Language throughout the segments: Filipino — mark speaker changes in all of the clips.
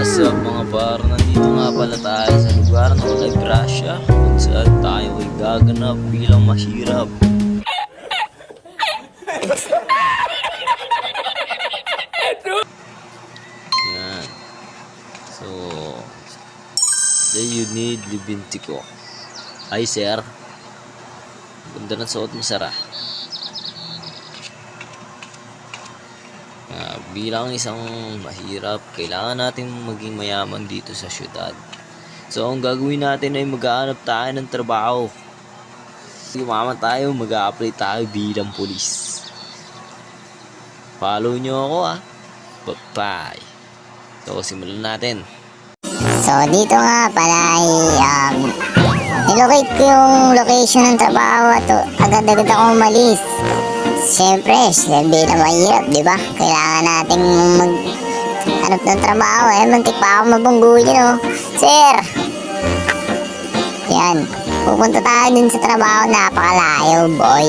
Speaker 1: What's up mga par? Nandito nga pala tayo sa lugar ng Librasya kung saan tayo ay gaganap bilang mahirap. Yan. So, then you need libintiko. Ay sir, ganda ng suot mo sara. Bilang isang mahirap, kailangan natin maging mayaman dito sa syudad. So, ang gagawin natin ay mag-aanap tayo ng trabaho. Yumaman tayo, mag-a-apply tayo bilang pulis. Follow nyo ako Bye-bye. So, simulan natin.
Speaker 2: So, dito nga pala ay nilocate ko yung location ng trabaho at agad-agad ako umalis. Siyempre, sabi na mahirap, di ba? Kailangan nating hanap ng trabaho. Muntik pa ako mabungguhin, no? Sir! Yan. Pupunta tayo dun sa trabaho. Napakalayo, boy.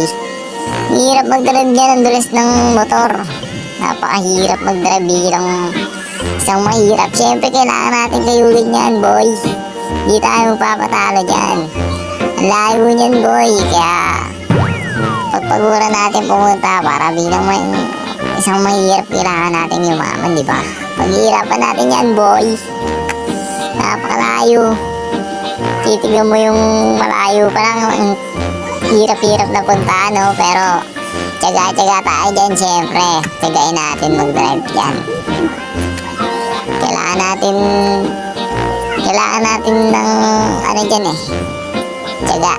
Speaker 2: Hirap mag-drive yan ang dulas ng motor. Napakahirap mag-drive bilang isang mahirap. Siyempre, kailangan natin kayulin yan, boy. Hindi tayo magpapatalo dyan. Ang layo niyan, boy. Kaya pagpagura natin pumunta para bilang isang mahirap, kailangan natin yumaman, di ba? Paghihirapan natin yan, boy. Napakalayo. Titignan mo yung malayo pa lang, ang hirap-hirap na punta, no? Pero tsaga-tsaga tayo dyan, syempre. Tsagain natin mag-drive yan. Kailangan natin ng ano dyan tsaga.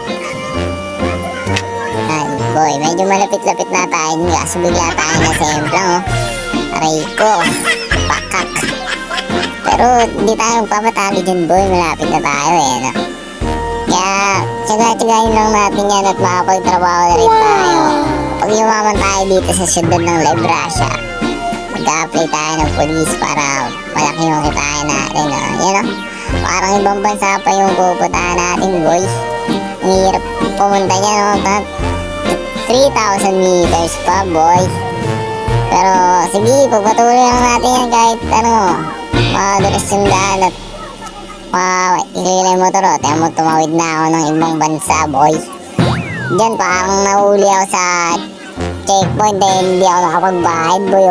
Speaker 2: Boy, medyo malapit-lapit na tayo. Kaso bigla tayo na semplang, aray ko, pakak. Pero hindi tayo magpapatalo dyan, boy. Malapit na tayo, no? Kaya, tsaga-tsagayin lang natin yan at makapagtrabaho na rin tayo. Pag yumaman tayo dito sa syudad ng Librasya, mag-a-apply tayo ng police para malaki yung kitain natin, no? Yan, no? Parang ibang bansa pa yung pupuntahan natin, boy. Ang hirap pumunta niya, no? 3,000 meters pa, boy. Pero sige, pagpatuloy lang natin yan kahit madulas yung daan at ikilala yung motor. Tiyan mo, tumawid na ako ng ibang bansa, boy. Diyan parang nahuli ako sa checkpoint dahil hindi ako nakapagbayad, boy.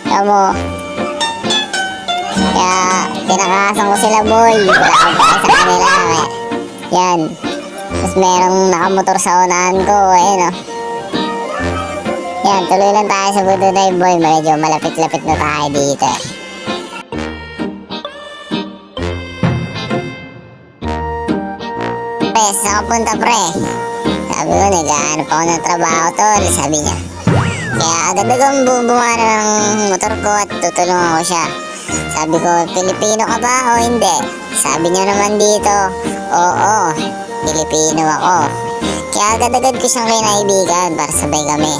Speaker 2: Tiyan mo. Kaya tinakasan ko sila, boy. Wala akong pake sa kanila. Yan. Tapos merong nakamotor sa unahan ko, Yan, tuloy lang tayo sa Budunay, boy. Medyo malapit-lapit na tayo dito. Pre, saan ka punta, pre? Sabi ko, naghahanap ako ng trabaho, tol. Sabi niya. Kaya agad-agad bumana ng motor ko at tutulungan ko siya. Sabi ko, Pilipino ka ba o hindi? Sabi niya naman dito, oo, Pilipino ako. Kaya agad-agad ko siyang kinaibigan para sabay kami.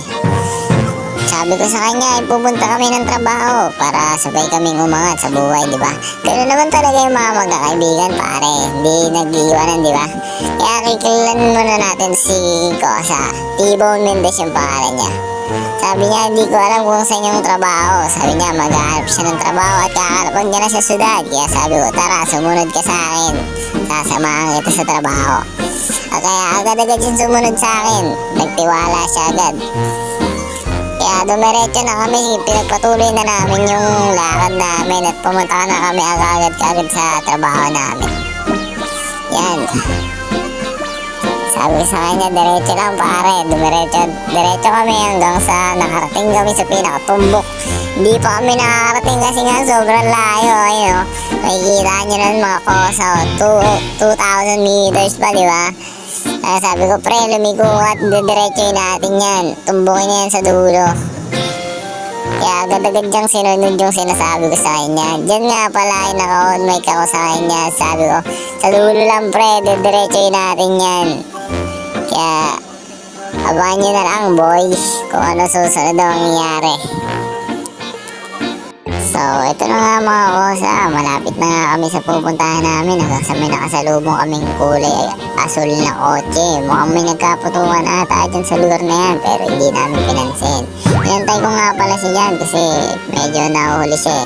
Speaker 2: Sabi ko sa kanya, pupunta kami ng trabaho para sabay kaming umangat sa buhay, di ba? Ganoon naman talaga yung mga magkakaibigan, pare. Hindi nag-iwanan, di ba? Kaya kikilan muna natin si Kosa. T-Bone Mendez yung pangalan niya. Sabi niya, hindi ko alam kung saan yung trabaho. Sabi niya, maghahanap siya ng trabaho at kakalapag niya na sa syudad. Kaya sabi ko, tara, sumunod ka sa akin. Sasamahan kita sa trabaho. Kaya agad-agad yung sumunod sa akin. Nagtiwala siya agad. Kaya dumiretso na kami, pinagpatuloy na namin yung lakad namin at pumunta na kami agad-agad sa trabaho namin. Yan. Sabi ko sa kanya, diretso lang pare, diretso kami hanggang sa nakarating kami sa pinakatumbok. Hindi pa kami nakarating kasi nga sobrang layo, Makikita nyo na mga kosa, 2,000 meters pa, di ba? Kaya sabi ko, pre, lumigo at didiretsoy natin yan. Tumbukin niya yan sa dulo. Kaya agad-agad diyang sinunod yung sinasabi ko sa kanya. Diyan nga pala ay naka-on mic ako sa kanya. Sabi ko, sa dulo lang pre, didiretsoy natin yan. Kaya abangan nyo na lang, boys, kung ano susunod ang nangyayari. So, ito na nga mga kosa, malapit na nga kami sa pupuntahan namin hanggang sa may nakasalubong kaming kulay asul na kotse. Mukhang may nagkaputukan ata dyan sa lugar na yan pero hindi namin pinansin. Inantay ko nga pala siya dyan kasi medyo nahuhuli siya.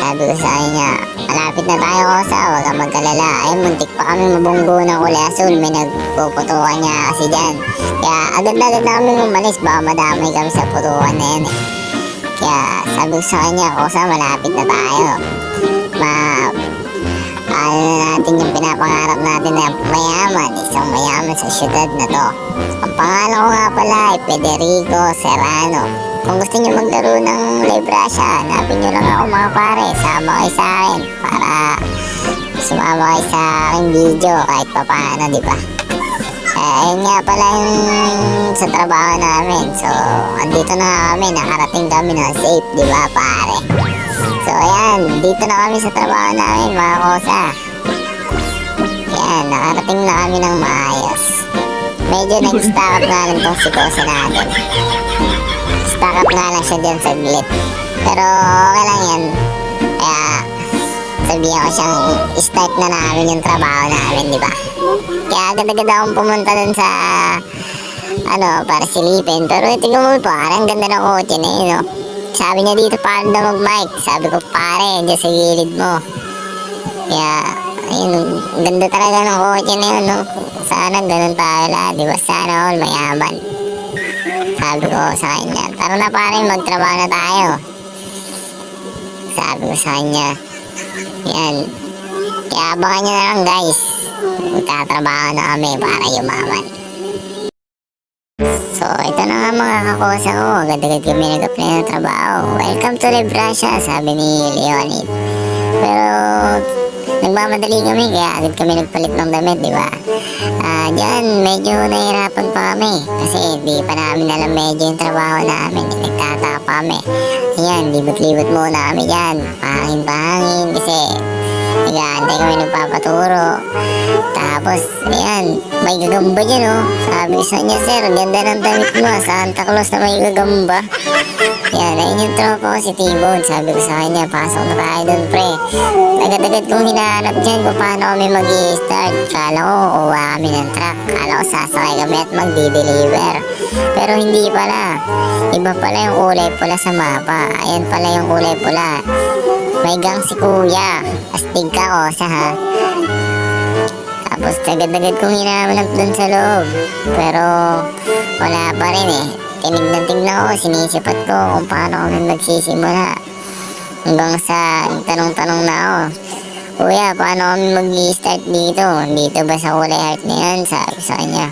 Speaker 2: Sabi ko sa kanya, malapit na tayo Kosa, huwag kang magkalala. Ay, muntik pa kami mabunggo ng kulay asul, may nagpuputukan niya kasi dyan. Kaya agad-agad na kami umalis, baka madamay kami sa putukan na yan eh. Kaya sabi ko sa kanya, Kosa, malapit na tayo. Ano na natin yung pinapangarap natin na mayaman, isang mayaman sa syudad na to. Ang pangalan ko nga pala ay Federico Serrano. Kung gusto niyo maglaro ng Live Russia, hanapin niyo lang ako mga pare. Sama kayo sa akin para sumama kayo sa aking video kahit pa paano, di ba? Ayun nga pala yung sa trabaho namin. So, andito na kami, nakarating kami ng safe, di ba pare? So, ayan, dito na kami sa trabaho namin mga Kosa. Ayan, nakarating na kami ng maayos. Medyo nag-stack up nga lang tong si Kosa natin. Stack up nga lang siya dyan saglit. Pero okay lang yan. Kaya sabihan ko siyang start na namin yung trabaho namin, di ba? Kaya agad-agad akong pumunta dun sa para silipin. Pero tingnan mo parang ganda ng kotse na yun, no? Sabi niya dito paano daw mag-mic. Sabi ko pare, dyan sa gilid mo. Kaya, ayun, ganda talaga ng kotse na yun, no? Sana ganun tayo lahat, di ba? Sana all mayaman. Sabi ko sa kanya, tara na pare, magtrabaho na tayo. Sabi ko sa kanya, yan. Kaya abangan nyo na lang guys. Magtatrabaho na kami para yumaman. So, ito na nga mga kakosa ko. Agad-agad kami nag-apply ng trabaho. Welcome to Live Russia, sabi ni Leonid. Pero, nagmamadali kami kaya agad kami nagpalit ng damit, di ba? Diyan, medyo nahihirapan pa kami. Kasi di pa namin alam medyo yung trabaho namin. Nagtataka pa kami. Ayan, libot-libot muna kami dyan. Pahangin-pahangin kasi nag-aantay kami nagpapaturo. Tapos, ayan, may gagamba dyan, oh. Sabi ko sa niya, sir, ganda ng damit mo. Santa Claus na may gagamba. Yan, ayun yung tropa ko si T-Bone. Sabi ko sa kanya, pasok na tayo dun, pre. Agad-agad kong hinahanap dyan kung paano kami mag-i-start. Kala ko, uwa kami ng truck. Kala ko, sasakay kami at mag-deliver. Pero hindi pala. Iba pala yung kulay pula sa mapa. Ayan pala yung kulay pula. May gang si kuya. Astig ka, Kosa, ha? Tapos agad-agad kong hinahanap dun sa loob. Pero wala pa rin eh. Tinignan ko, sinisipat ko kung paano kami magsisimula. Hanggang sa tanong-tanong na ako, kuya, paano kami mag-i-start dito? Dito ba sa kulay heart na yan? Sabi sa kanya.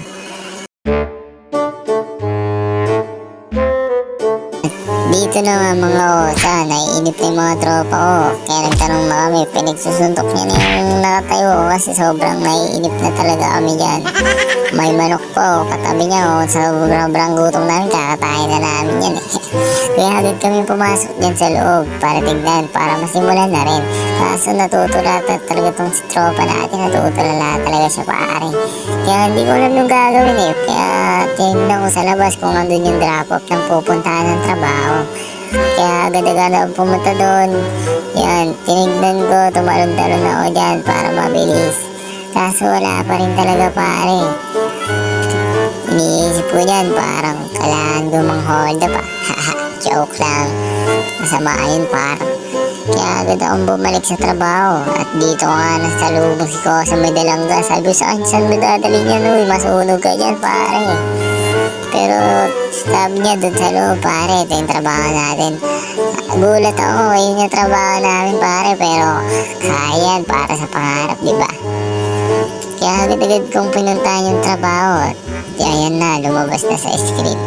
Speaker 2: Dito na nga mga Kosa, naiinip na yung mga tropa ko. Kaya nagtanong na kami, pinagsusuntok niya na yung nakatayo kasi sobrang naiinip na talaga kami dyan. May manok po, katabi niya, sobrang gutom namin, kakatayin na namin yan eh. Kaya agad kami pumasok dyan sa loob para tignan, para masimulan na rin. Kaso natutulata talaga tong si tropa natin, natutulala talaga siya pare. Kaya hindi ko alam yung gagawin eh. Kaya tinignan ko sa labas kung nandun yung drop-off ng pupuntahan ng trabaho. Kaya agad-agad ako pumunta doon. Yan, tinignan ko, tumalon-talon ako dyan para mabilis. Kaso wala pa rin talaga pare. Iniisip ko dyan, parang kailangan ko mang-hold up ah. Joke lang. Masama yun parang. Kaya agad akong bumalik sa trabaho. At dito nga nasa lubong si Kosa may dalangga. Sabi ko sa akin, saan mo dadalhin yan? Uy, masunog ka dyan pare. Pero sabi niya dun sa loob pare, ito yung trabaho natin. Gulat ako, yun yung trabaho namin pare. Pero kaya yan para sa pangarap, diba? Kaya agad-agad kong pinuntahan yung trabaho. At ayan na, lumabas na sa screen.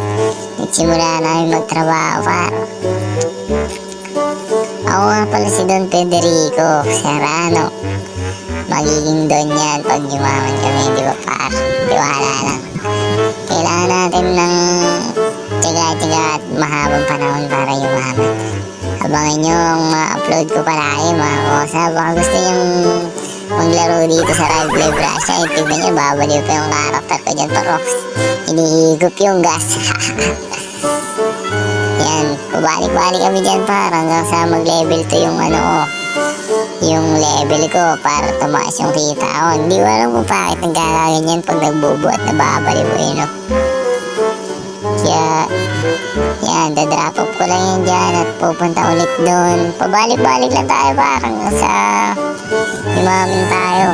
Speaker 2: Nagsimula namin magtrabaho pare. Ako nga pala si Don Federico Serrano. Magiging Don yan pag yumaman kami, di ba pare? Tiwala lang. Kailangan natin ng tiyaga-tiyaga at mahabang panahon para yumaman. Abangan nyo ang ma-upload ko palagi mga Kosa. Baka gusto nyo maglaro dito sa Live Russia. Tignan nyo, babaliw pa yung karakter ko dyan pero hinihigop yung gas. Yan, pabalik-balik kami dyan para hanggang sa mag-level to yung yung level ko para tumaas yung kita ko. Hindi ko alam kung bakit nagkakaganyan pag nagbubuhat na babaliw yun, no? Kaya Yan, dadrop off ko lang yan dyan at pupunta ulit doon. Pabalik-balik lang tayo parang sa imamin tayo.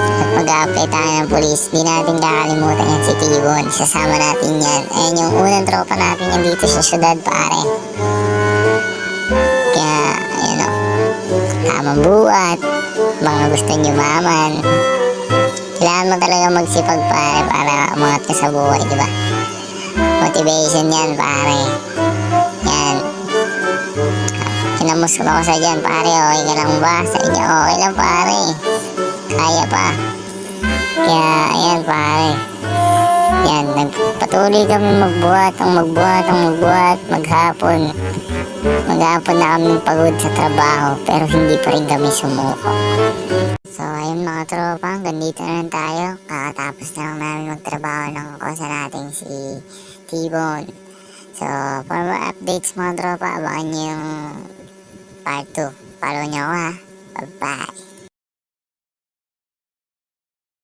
Speaker 2: At mag-a-apply tayo ng police. Di natin kakalimutan yan si Tibon. Sasama natin yan. Ayan yung unang tropa natin yan dito sa syudad, pare. Kaya, ayan o. Tamang buhat. Mga gusto nyo maman. Kailangan mo talaga magsipag, pare, para umangat ka sa buhay, di ba? Motivation yan, pare. Yan. Kinamusta ako sa dyan, pare. Okay ka lang ba? Sa inyo, okay lang, pare. Kaya pa. Kaya, ayan, pare. Yan, nagpatuloy kami magbuhat, maghapon. Maghapon na kami pagod sa trabaho, pero hindi pa rin kami sumuko. So, ayun mga tropa, hanggang dito na lang tayo. Kakatapos na lang namin magtrabaho ng kosa natin si T-Bone. So, for more updates mga tropa, abangan nyo yung part 2. Follow nyo ako ha. Bye-bye.